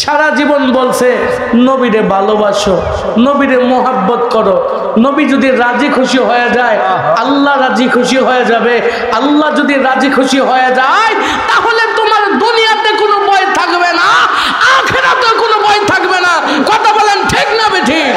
সারা জীবন বলছে নবীরে ভালোবাসো, নবীরে মোহাব্বত করো। নবী যদি রাজি খুশি হয়ে যায় আল্লাহ রাজি খুশি হয়ে যাবে। আল্লাহ যদি রাজি খুশি হয়ে যায় তাহলে তোমার দুনিয়াতে কোনো ভয় থাকবে না, আখিরাতে কোনো ভয় থাকবে না। কথা বলেন ঠিক না বেঠিক?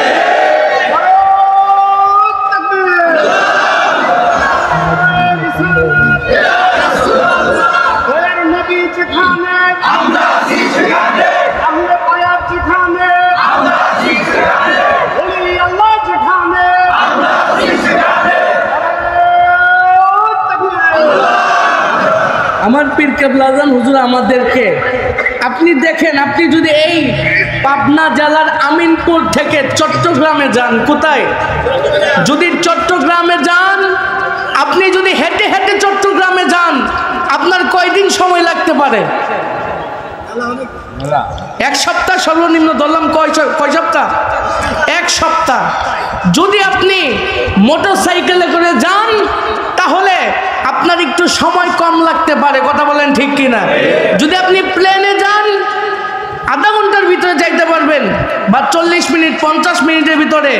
আমার পীর কেবলা আজান হুজুর আমাদেরকে, আপনি দেখেন, আপনি যদি এই পাবনা জেলার আমিনপুর থেকে চট্টগ্রামে যান, কোথায় যদি চট্টগ্রামে যান, আপনি যদি হেঁটে হেঁটে চট্টগ্রামে যান আপনার কয়দিন সময় লাগতে পারে? এক সপ্তাহ সর্বনিম্ন ধরলাম। কয় সপ্তাহ? এক সপ্তাহ। যদি আপনি মোটর সাইকেলে করে যান তাহলে আপনার একটু সময় কম লাগতে পারে। কথা বলেন ঠিক কিনা? যদি আপনি প্লেনে যান আধা ঘন্টার ভিতরে যাইতে পারবেন, বা 40 মিনিট 50 মিনিটের ভিতরে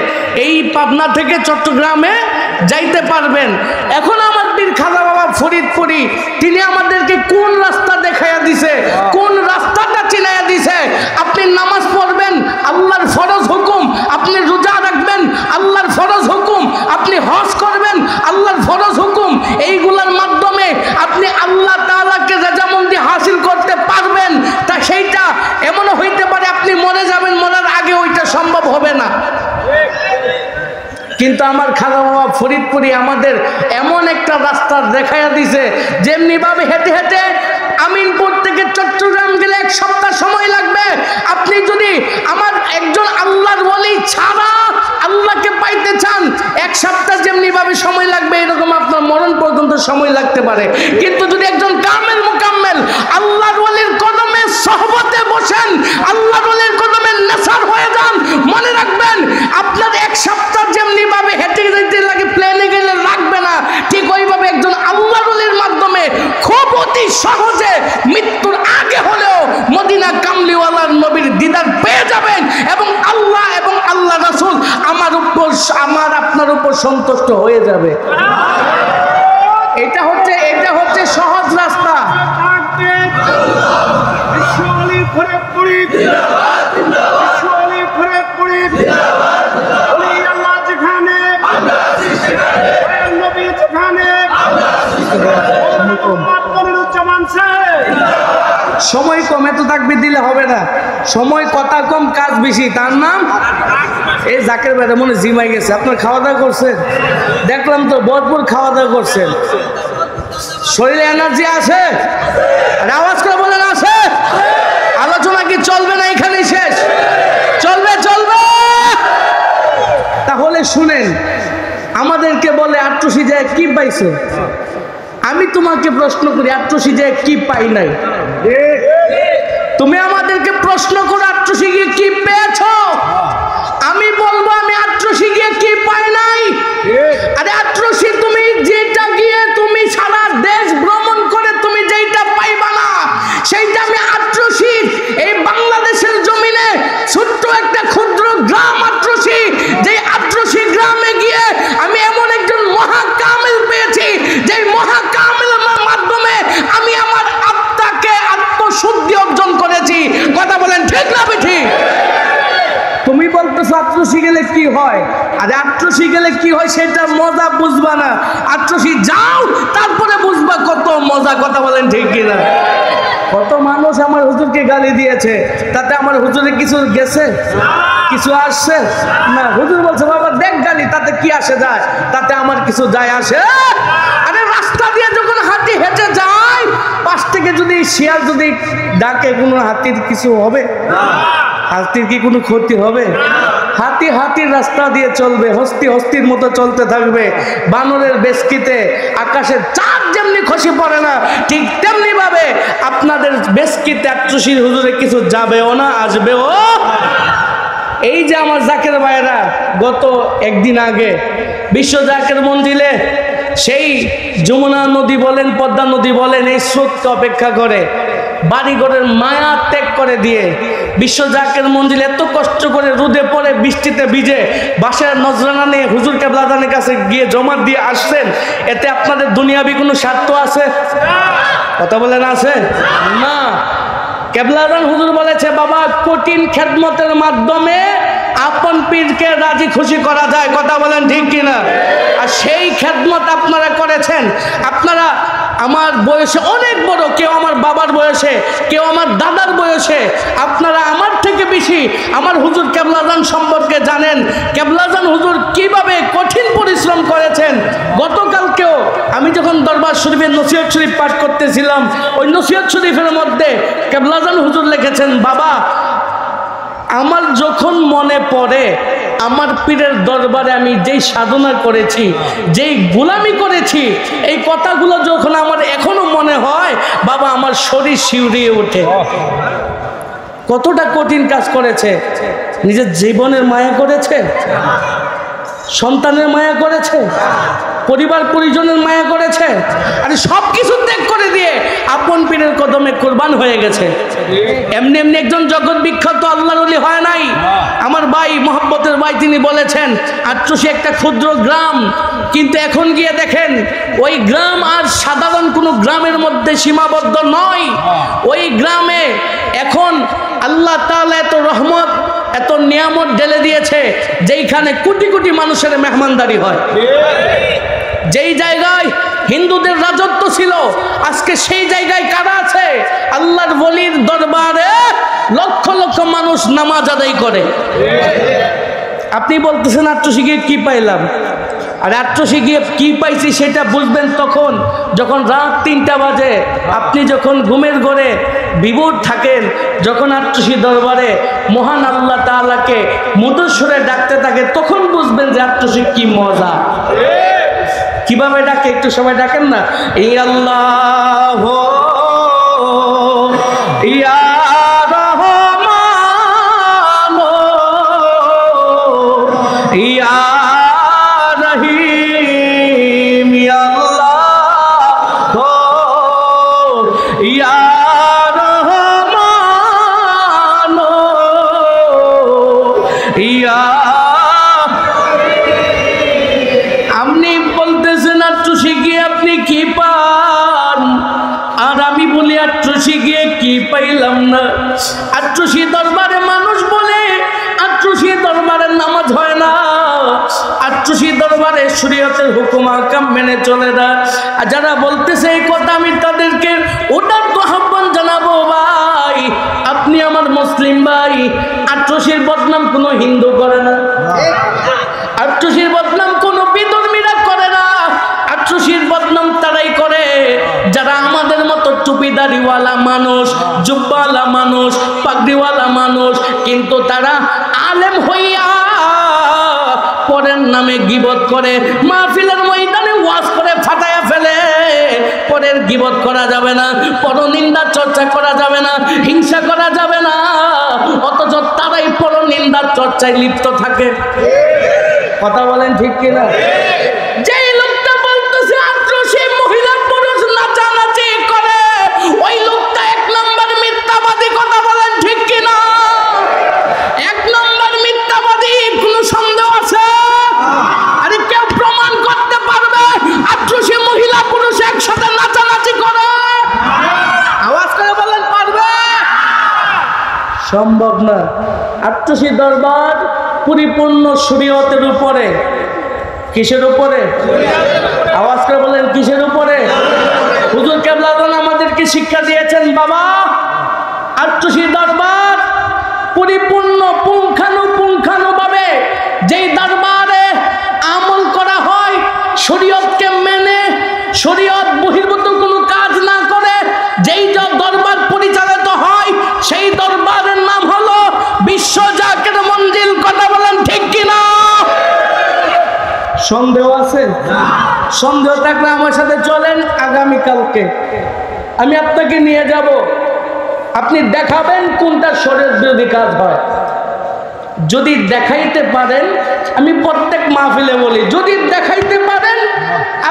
এই পাবনা থেকে চট্টগ্রামে যাইতে পারবেন। এখন আমার পীর খাজা বাবা ফরিদপুরি তিনি আমাদেরকে কোন রাস্তা দেখাইয়া দিছে, কোন রাস্তাটা চিনাইয়া দিছে। আপনি নামাজ পড়বেন আল্লাহর ফরজ হুকুম, আপনি রোজা রাখবেন আল্লাহর ফরজ হুকুম, আপনি হজ করবেন আল্লাহর ফরজ হুকুম। এইগুলোর মাধ্যমে আপনি আল্লাহ তাআলাকে রাজামন্দি হাসিল করতে পারবেন। তা সেইটা এমনও হইতে পারে আপনি মরে যাবেন, মরার আগে ওইটা সম্ভব হবে না। কিন্তু আমার খাজা বাবা ফরিদপুরি আমাদের এমন একটা রাস্তা দেখাইয়া দিছে, যেমনি ভাবে হেঁটে হেঁটে আমিনপুর থেকে চট্টগ্রাম গেলে এক সপ্তাহ সময় লাগবে। আপনি যদি আমার একজন আল্লাহর ওলি ছাড়া আল্লাহকে পাইতে চান এক সপ্তাহ যেমনি ভাবে সময় লাগবে এরকম আপনার মরণ পর্যন্ত সময় লাগতে পারে। কিন্তু যদি একজন কামেল মুকাম্মেল আল্লাহর ওলির কদমে সহবতে বসেন, আল্লাহর ওলির কদমে নেসার হয়ে যান, মনে রাখবেন আপনার এক সপ্তাহ যেমনি ভাবে হেঁটে যেতে লাগে প্লেনে গেলে লাগবে না, ঠিক ওইভাবে একজন আল্লাহর ওলির মাধ্যমে খুব অতি সহজে মৃত্যুর আগে হলেও মদিনা কামলিওয়ালার নবীর দিদার পেয়ে যাবেন এবং আল্লাহ এবং আল্লাহ রাসূল আমার আপনার উপর সন্তুষ্ট হয়ে যাবে। এটা হচ্ছে সহজ রাস্তা। সময় কম, এত তাকবীর দিলে হবে না। সময় কথা কম, কাজ বেশি। তার নাম এই জাকের ভাই মনে জিমাই গেছে। আপনার খাওয়া দাওয়া করছেন? দেখলাম তো ভরপুর খাওয়া দাওয়া করছেন। শরীরে এনার্জি আছে? আওয়াজ করে বলেন আছে? আলোচনা কি চলবে না এখানেই শেষ? চলবে চলবে। তাহলে শুনেন, আমাদেরকে বলে আট্রসি যায় কি পাইছো? আমি তোমাকে প্রশ্ন করি আট্রসি যায় কি পাই নাই? তুমি আমাদেরকে প্রশ্ন করো আট্রসি গিয়ে কি পেয়েছো? আমি বলবো আমি আট্রসি গিয়ে কি পাই নাই। আরে আট্রসি তুমি যেটা গিয়ে তুমি সারা দেশ ভ্রমণ করে তুমি যেটা পাইবা না, সেইটা আমি আট্রসি এই বাংলাদেশের জমিনে ছোট্ট একটা ক্ষুদ্র গ্রাম আট্রসি, যে আট্রসি গ্রামে গিয়ে আমি এমন একজন মহাকামেল পেয়েছি, যে মহাকামেলের মাধ্যমে আমি আমার আত্মাকে আত্মশুদ্ধি অর্জন করেছি। কথা বলেন ঠিক না ঠিক? তুমি বলতেছো আট্রসি গেলে কি হয়? আরে আট্রসি গেলে কি হয় সেটা মজা বুঝবা না, আট্রসি যাও তারপরে বুঝবা কত মজা। কথা বলেন ঠিক কিনা? কত মানুষ আমার হুজুরকে গালি দিয়েছে, তাতে আমার হুজুরে কিছু গেছে? কিছু আসছে না। হুজুর বলছে বাবা দেখ গালি, তাতে কি আসে যায়? তাতে আমার কিছু যায় আসে? আরে রাস্তা দিয়ে যখন হাতি হেঁটে যায়, পাশ থেকে যদি শিয়াল যদি ডাকে, কোনো হাতির কিছু হবে? হাতির কি কোনো ক্ষতি হবে? হাতি হাতির রাস্তা দিয়ে চলবে, হস্তি হস্তির মতো চলতে থাকবে। বানরের বেশকিতে আকাশের চাঁদ যেমনি খসে পড়ে না, ঠিক তেমনি ভাবে আপনাদের বেশকিতে আট্রসির হুজুরে কিছু যাবেও না, আসবেও। এই যে আমার জাকের ভাইরা গত একদিন আগে বিশ্ব জাকের মন্দিরে সেই যমুনা নদী বলেন, পদ্মা নদী বলেন, এই স্রোতকে অপেক্ষা করে বাড়িঘরের মায়া ত্যাগ করে দিয়ে বিশ্ব জাকের মঞ্জিল এত কষ্ট করে রোদে পড়ে বৃষ্টিতে ভিজে বাসায় নজরানা নিয়ে হুজুর কেবলাদানের কাছে গিয়ে জমা দিয়ে আসছেন, এতে আপনাদের দুনিয়াবি কোনো স্বার্থ আছে? কথা বলেন আছে? না। কেবলাদান হুজুর বলেছে, বাবা কঠিন খেদমতের মাধ্যমে আপন পীরকে রাজি খুশি করা যায়। কথা বলেন ঠিক কিনা? আর সেই খেদমত আপনারা করেছেন। আপনারা আমার বয়সে অনেক বড়, কেউ আমার বাবার বয়সে, কেউ আমার দাদার বয়সে, আপনারা আমার থেকে বেশি আমার হুজুর কেবলাদান সম্পর্কে জানেন। কেবলাদান হুজুর কিভাবে কঠিন পরিশ্রম করেছেন। গতকালকেও আমি যখন দরবার শরীফের নসিহত শরীফ পাঠ করতেছিলাম, ওই নসিহত শরীফের মধ্যে কেবলাদান হুজুর লিখেছেন, বাবা আমার যখন মনে পড়ে আমার পীরের দরবারে আমি যেই সাধনা করেছি, যেই গোলামি করেছি, এই কথাগুলো যখন আমার এখনো মনে হয়, বাবা আমার শরীর শিউরিয়ে ওঠে। কতটা কঠিন কাজ করেছে। নিজের জীবনের মায়া করেছে, সন্তানের মায়া করেছে, পরিবার পরিজনের মায়া করেছে, আর সব কিছু ত্যাগ করে দিয়ে আপন পীরের কদমে কোরবান হয়ে গেছে। এমনি এমনি একজন জগৎ বিখ্যাত আল্লাহর ওলি হয় নাই। আমার ভাই, মোহাব্বতের ভাই, তিনি বলেছেন আট্রসি একটা ক্ষুদ্র গ্রাম, কিন্তু এখন গিয়ে দেখেন ওই গ্রাম আর সাধারণ কোনো গ্রামের মধ্যে সীমাবদ্ধ নয়। ওই গ্রামে এখন আল্লাহ তাআলা এত রহমত, এত নিয়ামত ঢেলে দিয়েছে, যেইখানে কোটি কোটি মানুষের মেহমানদারি হয়। যেই জায়গায় হিন্দুদের রাজত্ব ছিল, আজকে সেই জায়গায় কারা আছে? আল্লাহর ওলির দরবারে লক্ষ লক্ষ মানুষ নামাজ আদায় করে। আপনি বলতেছেন আট্রসি গিয়ে কি পাইলাম? আর আট্রসি গিয়ে কি পাইছি সেটা বুঝবেন তখন যখন রাত 3টা বাজে, আপনি যখন ঘুমের ঘরে বিভোর থাকেন, যখন আট্রসি দরবারে মহান আল্লাহ তাআলাকে মধুর সুরে ডাকতে থাকে, তখন বুঝবেন যে আট্রসি কি মজা। কিভাবে ডাকে একটু সবাই ডাকেন না, এই আল্লাহ ইয়া রহমান ইয়া রহিম ইয়া আল্লাহ ইয়া রহমান ইয়া। আপনি বলতেছেন আট্রসি গিয়ে আপনি কি পান, আর আমি বলি আট্রসি গিয়ে কি পাইলাম না। আট্রসি দরবারে মানুষ বলে আট্রসি দরবারে নামাজ হয় না, আট্রসি দরবারে শরীয়তের হুকুম আহকাম মেনে চলে না। আর যারা বলতেছে এই কথা, আমি তাদেরকে ওটার তো আহ্বান জানাবো, ভাই আপনি আমার মুসলিম ভাই, আট্রসির বদনাম কোনো হিন্দু করে না, আট্রসির বদনাম কোনো বিধর্মীরা করে না। আট্রসির বদনাম তারাই করে যারা আমাদের মতো টুপিদারিওয়ালা মানুষ, জুব্বাওয়ালা মানুষ, পাগড়িওয়ালা মানুষ, কিন্তু তারা আলেম হইয়া পরের নামে গীবত করে, মাহফিলের ময়দানে ওয়াজ করে ফাটায়া ফেলে। পরের গীবত করা যাবে না, পরনিন্দা চর্চা করা যাবে না, হিংসা করা যাবে না, অথচ তারাই পরনিন্দার চর্চায় লিপ্ত থাকে। কথা বলেন ঠিক কিনা? যেই লোকটা বলতেছে আট্রসি মহিলা পুরুষ নাচানাচি করে, ওই লোকটা 1 নম্বর মিথ্যাবাদী। কথা বলেন ঠিক কিনা? 1 নম্বর মিথ্যাবাদী, কোনো সন্দেহ আছে? আরে কেউ প্রমাণ করতে পারবে আট্রসি মহিলা পুরুষ একসাথে নাচানাচি করে? আওয়াজ করে বলেন পারবে? সম্ভব না। আট্রসি দরবার পরিপূর্ণ শরীয়তের উপরে। কিসের উপরে? আওয়াজ করে বলেন কিসের উপরে? হুজুর কেবলাদান আমাদেরকে শিক্ষা দিয়েছেন, বাবা আট্রসি দরবার পরিপূর্ণ পুঙ্খানুপুঙ্খানুভাবে যেই দরবারে আমল করা হয়, শরীয়তকে মেনে শরীয়ত বহির্ভূত কোনো কাজ না করে যেই দরবার পরিচালিত হয়, সেই দরবারের নাম হলো বিশ্ব জাকের মঞ্জিল। কথা বলেন ঠিক কিনা? সন্দেহ আছে? সন্দেহ থাকলে আমার সাথে চলেন, আগামীকালকে আমি আপনাকে নিয়ে যাব, আপনি দেখাবেন কোনটা শরীয়ত বিরোধী কাজ হয়। যদি দেখাইতে পারেন, আমি প্রত্যেক মাহফিলে বলি, যদি দেখাইতে পারেন,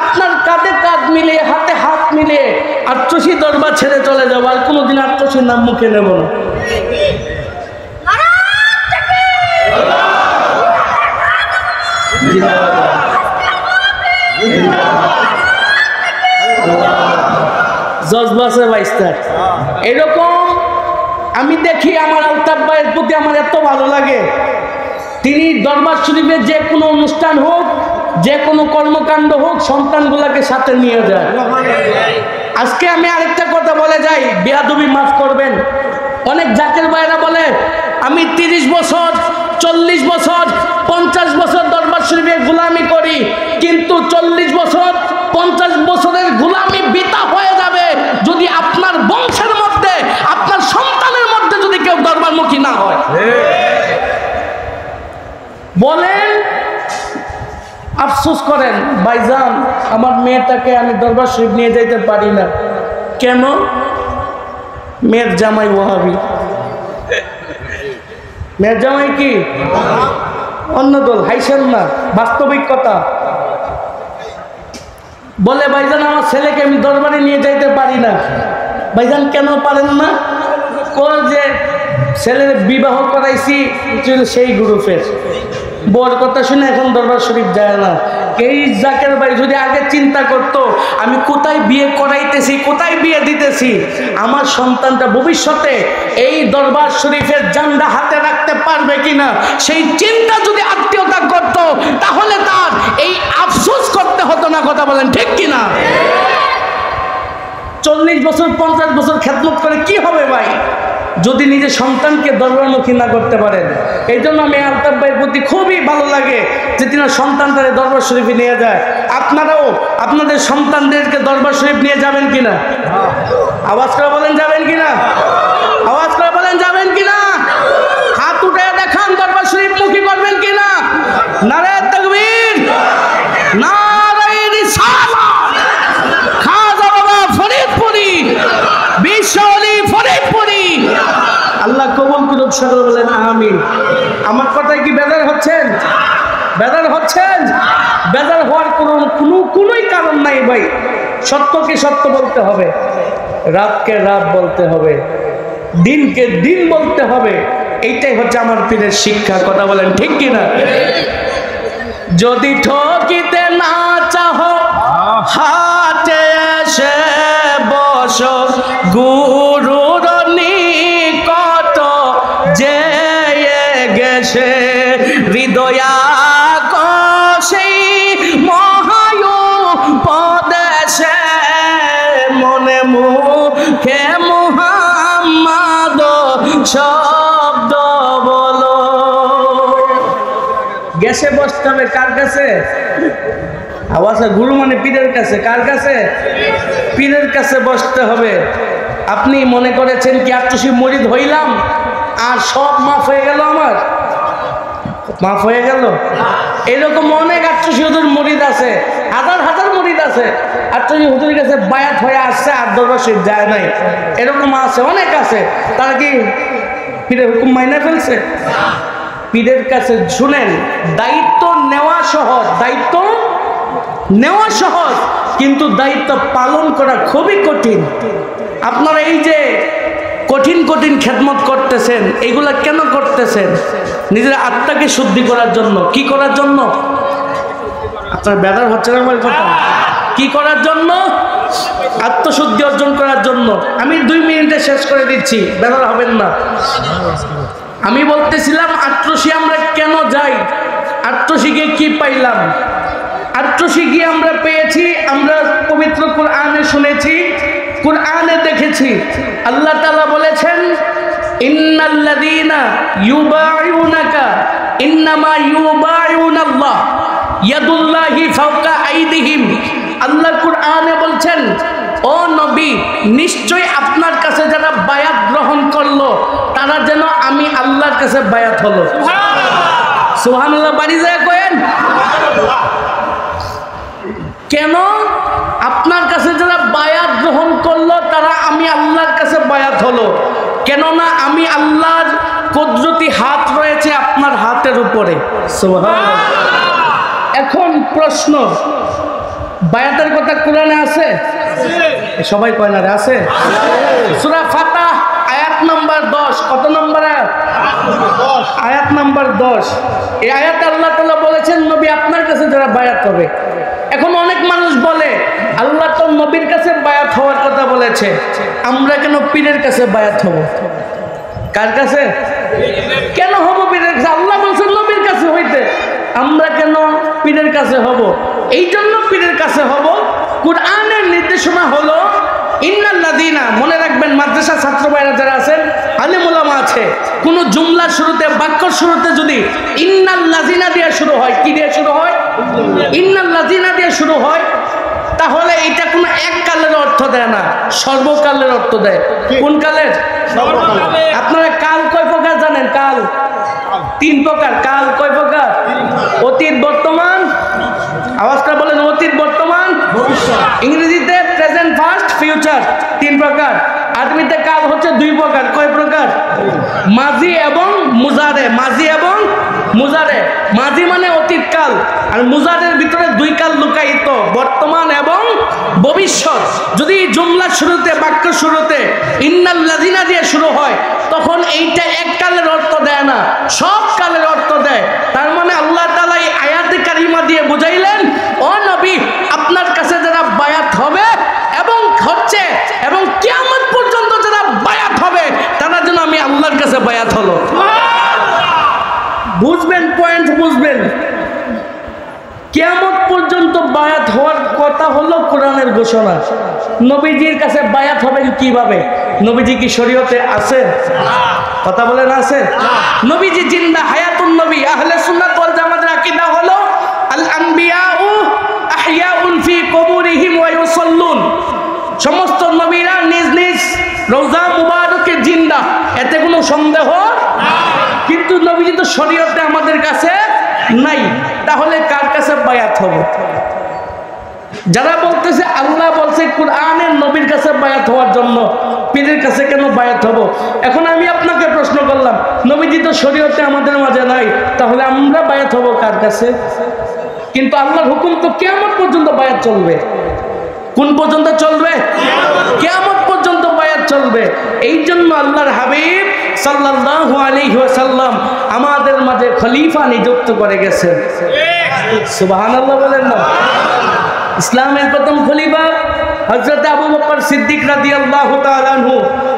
আপনার কাঁধে কাঁধ মিলিয়ে হাতে হাত মিলিয়ে আট্রসি দরবার ছেড়ে চলে যাবো, আর কোনোদিন আট্রসির নাম মুখে নেব না। জজবাসে বাইস্তার এরকম আমি দেখি। আমার আলতাফ ভাইয়ের প্রতি আমার এত ভালো লাগে, তিনি দরবার শরীফে যে কোনো অনুষ্ঠান হোক, যে কোনো কর্মকাণ্ড হোক, সন্তানগুলাকে সাথে নিয়ে যায়। আজকে আমি আরেকটা কথা বলে যাই, বেয়াদবি মাফ করবেন। অনেক জাকের ভাইরা বলে আমি 30 বছর 40 বছর 50 বছর দরবার শরীফে গোলামি করি, কিন্তু 40 বছর 50 বছরের গোলামি বৃথা হয়ে যাবে যদি আপনার বংশের মধ্যে, আপনার সন্তানের মধ্যে যদি কেউ দরবারমুখী না হয়। বলেন, আফসোস করেন, ভাইজান আমার মেয়েটাকে আমি দরবার শরীফ নিয়ে যাইতে পারি না। কেন? মেয়ের জামাই ওয়াহাবি। মেয়ের জামাই কি অন্য দল? হাইছেন না, বাস্তবিক কথা। বলে ভাইজান আমার ছেলেকে আমি দরবারে নিয়ে যাইতে পারি না। ভাইজান কেন পারেন না? কোন যে ছেলের বিবাহ করাইছি সেই গ্রুপের, বড় কথা শুনে এখন দরবার শরীফ যায় না। এই জাকের ভাই যদি আগে চিন্তা করতো আমি কোথায় বিয়ে করাইতেছি, কোথায় বিয়ে দিতেছি, আমার সন্তানটা ভবিষ্যতে এই দরবার শরীফের জান্ডা হাতে রাখতে পারবে কিনা, সেই চিন্তা যদি আত্মীয়তা করত, তাহলে তার এই আফসোস করতে হতো না। কথা বলেন ঠিক কিনা? 40 বছর 50 বছর খেদমত করে কি হবে ভাই, যদি নিজের সন্তানকে দরবারমুখী না করতে পারেন? এই জন্য আমি আলতাফ ভাইয়ের প্রতি খুবই ভালো লাগে যে তিনি সন্তান তারা দরবার শরীফে নিয়ে যায়। আপনারাও আপনাদের সন্তানদেরকে দরবার শরীফ নিয়ে যাবেন কিনা? আওয়াজ করে বলেন যাবেন কিনা? আওয়াজ করে বলেন যাবেন কিনা? হাত উঠে দেখান দরবার শরীফ মুখী করবেন কিনা? নারে তাকবীর, নারে রিসালাত, খাজা বাবা ফরিদপুরি, বিশ্বলি ফরিদপুরি। আল্লাহ কবুল করুন, সকলে বলেন আমিন। আমার কথায় কি বেজার হচ্ছেন? বেজার হচ্ছেন? বেজার হওয়ার কোনোই কারণ নাই ভাই। সত্যকে সত্য বলতে হবে, রাতকে রাত বলতে হবে, দিনকে দিন বলতে হবে। এইটাই হচ্ছে আমার পীরের শিক্ষা। কথা বলেন ঠিক কিনা? যদি ঠকিতে না চাহো হাটে এসে বসো, গুরুর নিকট যে গেছে হৃদয়া কষেই মহায়ুপদেশে, মনে মুখে মুহাম্মদ শব্দ বলো। গেছে বসতে হবে কার কাছে? আওয়াজ, গুরু মানে পীরের কাছে। কার কাছে? পীরের কাছে বসতে হবে। আপনি মনে করেছেন কি আট্রসি মুরিদ হইলাম আর সব মাফ হয়ে গেল, আমার মাফ হয়ে গেল? এরকম অনেক আট্রসি হুজুর মুরিদ আছে, হাজার হাজার মুরিদ আছে, আট্রসি হুজুরের কাছে বায়াত হয়ে আসছে আর দরবার শরীফ যায় নাই। এরকম আছে, অনেক আছে। তারা কি পীরের হুকুম মাইনা ফেলছে? পীরের কাছে শুনেন, দায়িত্ব নেওয়া সহজ, দায়িত্ব নেওয়া সহজ, কিন্তু দায়িত্ব পালন করা খুবই কঠিন। আপনারা এই যে কঠিন কঠিন খেদমত করতেছেন, এগুলা কেন করতেছেন? নিজের আত্মাকে শুদ্ধি করার জন্য। কি করার জন্য? আপনার বেদার হচ্ছে না আমার কথা? কি করার জন্য? আত্মশুদ্ধি অর্জন করার জন্য। আমি 2 মিনিটে শেষ করে দিচ্ছি, বেদার হবেন না। আমি বলতেছিলাম আট্রসি আমরা কেন যাই, আট্রসি গিয়ে কি পাইলাম? আট্রসি গিয়ে আমরা পেয়েছি, আমরা পবিত্র কোরআনে শুনেছি, কোরআনে দেখেছি। আল্লাহ তাআলা বলেছেন ইন্নাল্লাযীনা ইউবাইউনাকা ইন্নামা ইউবাইউনাল্লাহ ইয়াদুল্লাহি ফাওকা আইদিহিম। আল্লাহ কোরআনে বলছেন, ও নবী, নিশ্চয় আপনার কাছে যারা বায়াত গ্রহণ করলো তারা যেন আমি আল্লাহর কাছে বায়াত হলো। সুবহানাল্লাহ, বাড়ি যায় কয়েন। কেন? আপনার কাছে যারা বায়াত গ্রহণ করলো তারা আমি আল্লাহর কাছে বায়াত হলো। কেননা আমি আল্লাহর কুদরতি হাত রয়েছে আপনার হাতের উপরে। সুবহানাল্লাহ। এখন প্রশ্ন, বায়াতের কথা কোরআনে আছে? সবাই কয় না রে, আছে? সূরা ফাতিহা আয়াত নাম্বার 10। কত নম্বর আয়াত? আয়াত নাম্বার 10। এই আয়াতে আল্লাহ তাআলা বলেছেন নবী আপনার কাছে যারা বায়াত হবে। এখন অনেক মানুষ বলে আল্লাহ তো নবীর কাছে বায়াত হওয়ার কথা বলেছে, আমরা কেন পীরের কাছে বায়াত হব? কার কাছে কেন হব? পীরের কাছে। আল্লাহ বলছেন নবীর কাছে হইতে, আমরা কেন পীরের কাছে হব? এই জন্য পীরের কাছে হব। কুরআনের নির্দেশনা হলো ইন্নাল্লাযীনা, মনে রাখবেন মাদ্রাসা ছাত্র ভাইরা যারা আছেন, আলেম ওলামা আছে, কোন জুমলার শুরুতে বাক্যর শুরুতে যদি ইন্নাল্লাযীনা দিয়ে শুরু হয়, কি দিয়ে শুরু হয়? ইন্নাল্লাযীনা দিয়ে শুরু হয়, তাহলে এটা কোনো এক কালের অর্থ দেয় না, সর্বকালের অর্থ দেয়। কোন কালের? আপনারা কাল কয় প্রকার জানেন? কাল 3 প্রকার। কাল কয় প্রকার? অতীত, বর্তমান, আওয়াজটা বলেন, অতীত, বর্তমান, ভবিষ্যৎ। ইংরেজিতে প্রেজেন্ট, পাস্ট, ফিউচার 3 প্রকার। আরবিতে কাল হচ্ছে 2 প্রকার। কয় প্রকার? মাজি এবং মুজারে। মাজি এবং মুজারে। মাজি মানে অতীত কাল, আর মুজারের ভিতরে 2 কাল লুকায়িত, বর্তমান এবং ভবিষ্যৎ। যদি জুমলার শুরুতে বাক্য শুরুতে ইন্নাল্লাযীনা দিয়ে শুরু হয়, তখন এইটা এক কালের অর্থ দেয় না, সব কালের অর্থ দেয়। তার মানে আল্লাহ তাআলা এই আয়াতে কারিমা দিয়ে বুঝাইলেন, ও নবী আপনার কাছে যারা বায়াত হবে এবং হচ্ছে এবং কিয়ামত পর্যন্ত যারা বায়াত হবে, তারা যেন আমি আল্লাহর কাছে বায়াত হলো। বুঝবেন? পয়েন্ট বুঝবেন? কিয়ামত পর্যন্ত বায়াত হওয়ার কথা হলো কোরআনের ঘোষণা। নবীজির কাছে বায়াত হবেন কিভাবে? নবীজি কি শরীয়তে আছে? কথা বলেন, আছে? নবীজি জিন্দা, হায়াতুন নবী। আহলে সুন্নাত ওয়াল জামাতের আকীদা হলো আল আনবিয়াউ আহইয়াউন ফি কুবুরিহিম ওয়া ইউসাল্লুন। সমস্ত নবীরা নিজ নিজ রওজা মুবারকে জিন্দা, এতে কোনো সন্দেহ নাই। কিন্তু নবীজি তো শরীয়তে আমাদের কাছে নাই, তাহলে কার কাছে বায়াত হবে? যারা বলতেছে আল্লাহ বলছে কুরআনের নবীর কাছে বায়াত হওয়ার জন্য, পীরের কাছে কেন বায়াত হব? এখন আমি আপনাকে প্রশ্ন করলাম, নবীজি তো শরীয়তে আমাদের মাঝে নাই, তাহলে আমরা বায়াত হব কার কাছে? কিন্তু আল্লাহর হুকুম তো কিয়ামত পর্যন্ত বায়াত চলবে। কোন পর্যন্ত চলবে? কিয়ামত পর্যন্ত বায়াত চলবে। এই জন্য আল্লাহর হাবিব সাল্লাল্লাহু আলাইহি ওয়াসাল্লাম আমাদের মাঝে খলিফা নিযুক্ত করে গেছেন। সুবহানাল্লাহ বলেন না? ইসলামের প্রথম খলিফা হযরত আবু বকর সিদ্দিক রাদিয়াল্লাহু তাআলা আনহু,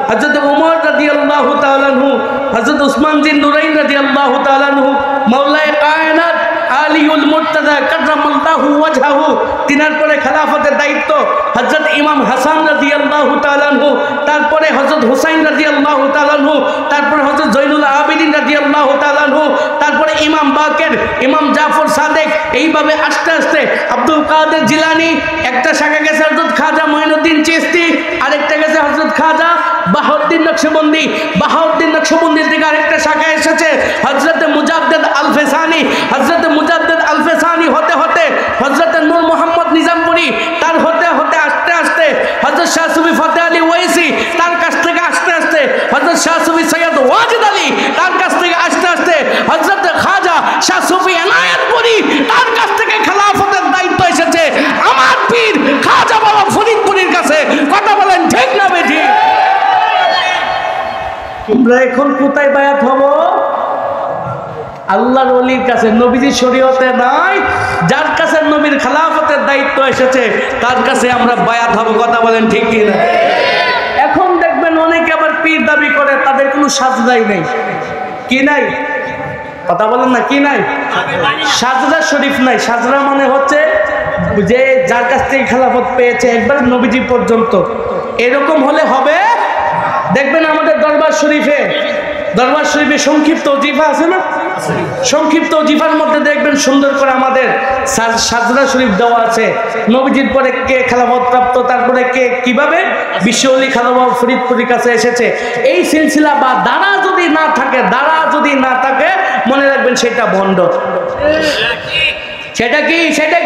হযরত ওমর রাদিয়াল্লাহু তাআলা আনহু, হযরত উসমান জিন নুরাইন রাদিয়াল্লাহু তাআলা আনহু, মাওলায়ে কায়নাত আলিউল মুর্তাজা কাররামাল্লাহু ওয়াজহাহু, তিনার পরে খেলাফতের দায়িত্ব হযরত ইমাম হাসান রাদিয়াল্লাহু তাআলা আনহু, তারপরে হযরত হুসাইন রাদিয়াল্লাহু তাআলা আনহু, তারপরে হযরত জয়নুল আবেদিন রাদিয়াল্লাহু তাআলা আনহু, তারপরে ইমাম বাকের, ইমাম জাফর সাদেক। এইভাবে আস্তে আস্তে আব্দুল কাদের জিলানী, একটা শাখা গেছে হযরত খাজা মঈনুদ্দিন চিশতি, আরেকটা গেছে হযরত খাজা বাহাউদ্দিন নকশবন্দি। বাহাউদ্দিন নকশবন্দির দিকে আরেকটা শাখা এসেছে হযরত মুজাদ্দেদ আল ফেসানি। হযরত মুজাদ্দেদ আল ফেসানি হতে হতে হযরত নূর মোহাম্মদ নিজামপুরি, তার হতে হতে আস্তে আস্তে হযরত শাহ সুফি ফতেহ আলী ওয়াইসি, তার কাছ থেকে আস্তে আস্তে হযরত শাহ সুফি সৈয়দ ওয়াজিদ আলী, তার কাছ থেকে আস্তে আস্তে হযরত খাজা শাহ সুফি এনায়েতপুরি, তার কাছ থেকে খেলাফতের দায়িত্ব এসেছে আমার পীর খাজা বাবা ফরিদপুরীর কাছে। কথা বলেন ঠিক না বেঠিক? আমরা এখন কোথায় বায়াত হব? আল্লাহর ওলির কাছে। নবীজির শরীয়তে নাই, যার কাছে নবীর খেলাফতের দায়িত্ব এসেছে তার কাছে আমরা বায়াত হব। কথা বলেন ঠিক কি না? এখন দেখবেন অনেকে আবার পীর দাবি করে, তাদের কোনো সাজদাই নেই। কি নাই? কথা বলেন না, কি নাই? সাজদা শরীফ নাই। সাজদা মানে হচ্ছে যে যার কাছ থেকে খেলাফত পেয়েছে একবার নবীজি পর্যন্ত, এরকম হলে হবে। দেখবেন আমাদের দরবার শরীফে সংক্ষিপ্ত ওজিফা আছে না? সংক্ষিপ্ত ওজিফার মধ্যে দেখবেন সুন্দর করে আমাদের সাজদা শরীফ দেওয়া আছে। নবীজির পরে কে খেলাফত প্রাপ্ত, তারপরে কে কিভাবে বিশ্বলি খাজা ফরিদপুরীর কাছে এসেছে। এই সিলসিলা বা দ্বারা যদি না থাকে মনে রাখবেন সেটা ভণ্ড। সেটা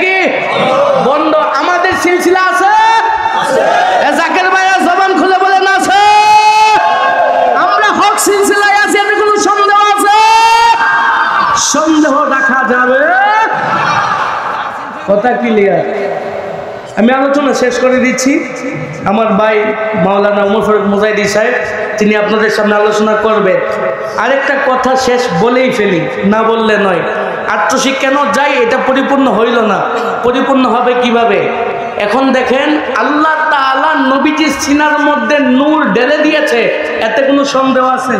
কি বন্ধ। আমাদের সিলসিলা আছে, জাকের ভাইয়া জবান খুলে বলেন আছে। আমরা হক সিলসিলায় আছি, এতে কোনো সন্দেহ আছে? সন্দেহ রাখা যাবে? কথা ক্লিয়ার? আমি আলোচনা শেষ করে দিচ্ছি। আমার ভাই মাওলানা ওমর ফারুক মুজাহিদি সাহেব তিনি আপনাদের সামনে আলোচনা করবেন। আরেকটা কথা শেষ বলেই ফেলি, না বললে নয়। আত্মশিক কেন যাই এটা পরিপূর্ণ হইল না, পরিপূর্ণ হবে কিভাবে? এখন দেখেন আল্লাহ তাআলা নবীজির সিনার মধ্যে নূর ঢেলে দিয়েছে, এতে কোনো সন্দেহ আছে?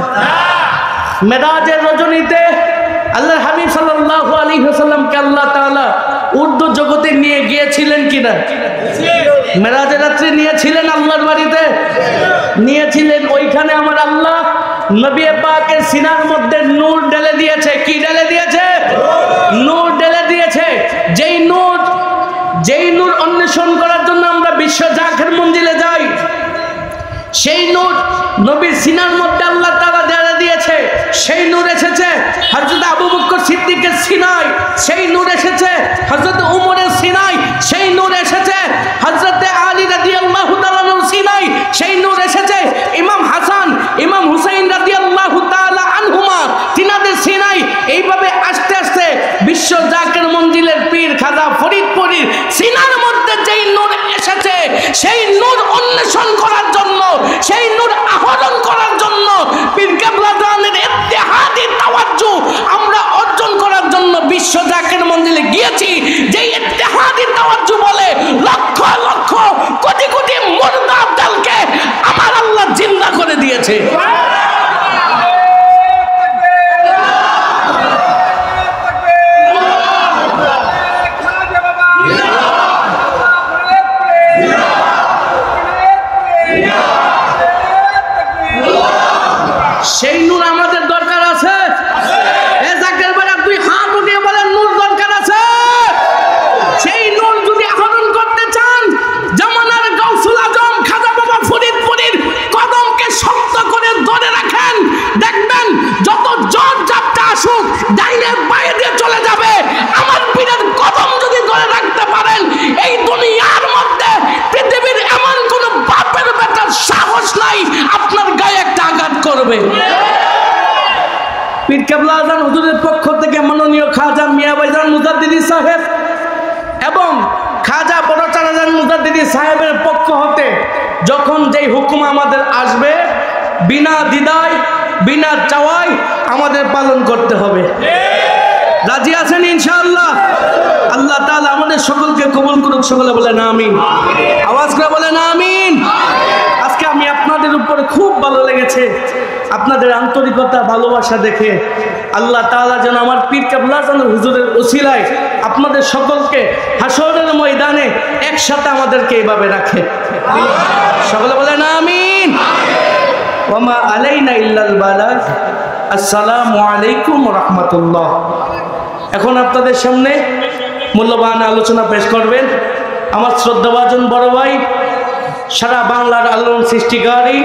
মেরাজের রজনীতে আল্লাহর হাবিব সাল্লাল্লাহু আলাইহি ওয়াসাল্লামকে আল্লাহ তাআলা উর্দু জগতে নিয়ে গিয়েছিলেন কিনা? মেরাজের রাত্রে নিয়েছিলেন, আল্লাহর বাড়িতে নিয়েছিলেন। ওইখানে আমার আল্লাহ নবী পাকের সিনার মধ্যে নূর ঢেলে দিয়েছে। কি ঢেলে দিয়েছে? নূর ঢেলে দিয়েছে। যেই নূর অন্বেষণ করার জন্য আমরা বিশ্ব জাকের মঞ্জিলে যাই, সেই নূর নবীর সিনার মধ্যে আল্লাহ তাআলা ঢেলে দিয়েছে। সেই নূর এসেছে হযরত আবু বকর সিদ্দিকের সিনায়, সেই নূর এসেছে হযরত উমরের সিনায়, সেই নূর এসেছে হযরত আলী রাদিয়াল্লাহু তাআলার সিনায়, সেই নূর এসেছে ইমাম হাসান ইমাম হুসাইন রাদিয়াল্লাহু তাআলা আনহুমা তিনাদের সিনায়। এইভাবে আস্তে আস্তে বিশ্ব জাকের মঞ্জিলের পীর খাজা ফরিদপুরীর সিনার মধ্যে যেই নূর এসেছে, সেই নূর অন্বেষণ করার জন্য, সেই নূর আহরণ করার জন্য, পীর কেবলা জানের ইত্তেহাদি তাওয়াজ্জু আমরা অর্জন করার জন্য বিশ্ব জাকের মঞ্জিলে গিয়েছি। যেই ইত্তেহাদি তাওয়াজ্জু বলে লক্ষ লক্ষ কোটি কোটি মুর্দা আব্দালকে আমার আল্লাহ জিন্দা করে দিয়েছে। সেই নূর আমাদের দরকার আছে। জাকের বেলা দুই হাত উঠিয়ে বলেন নূর দরকার আছে। সেই নূর যদি আহরণ করতে চান, জামানার গাউসুল আজম খাজা বাবা ফরিদপুরীর কদমকে শক্ত করে ধরে রাখেন, দেখবেন যত জোর জাপটা আসুক ডাইরেক্ট বাইরে দিয়ে চলে যাবে। আমার পীরের কদম যদি ধরে রাখতে পারেন, এই দুনিয়ার মধ্যে পৃথিবীর এমন কোন বাপের বেটার সাহস নাই আপনার গায়ে একটা আঘাত করবে। পীর কেবলা আজান হুজুরের পক্ষ থেকে মাননীয় খাজা মিয়া ভাইজান মুজাদ্দিদি সাহেব এবং খাজা বড়চাঁদ আজান মুজাদ্দিদি সাহেবের পক্ষ হতে যখন যেই হুকুম আমাদের আসবে, বিনা দ্বিধায় বিনা চাওয়ায় আমাদের পালন করতে হবে। রাজি আছেন ইনশাআল্লাহ? আল্লাহ তাআলা আমাদের সকলকে কবুল করুক। সকলে বলেন আমিন। আওয়াজ করে বলেন আমিন। আজকে আমি আপনাদের উপরে খুব ভালো লেগেছে, আপনাদের আন্তরিকতা ভালোবাসা দেখে। আল্লাহ তাআলা যেন আমার পীর কেবলা আজান হুজুরের ওসিলায় আপনাদের সকলকে হাসরের ময়দানে একসাথে আমাদেরকে এইভাবে রাখে। সকলে বলেন আমিন। ওয়ামা আলাইনা ইল্লাল বালাগ। আসসালামু আলাইকুম ওয়া রাহমাতুল্লাহ। এখন আপনাদের সামনে মূল্যবান আলোচনা পেশ করবেন আমার শ্রদ্ধাভাজন বড় ভাই, সারা বাংলার আলোড়ন সৃষ্টিকারী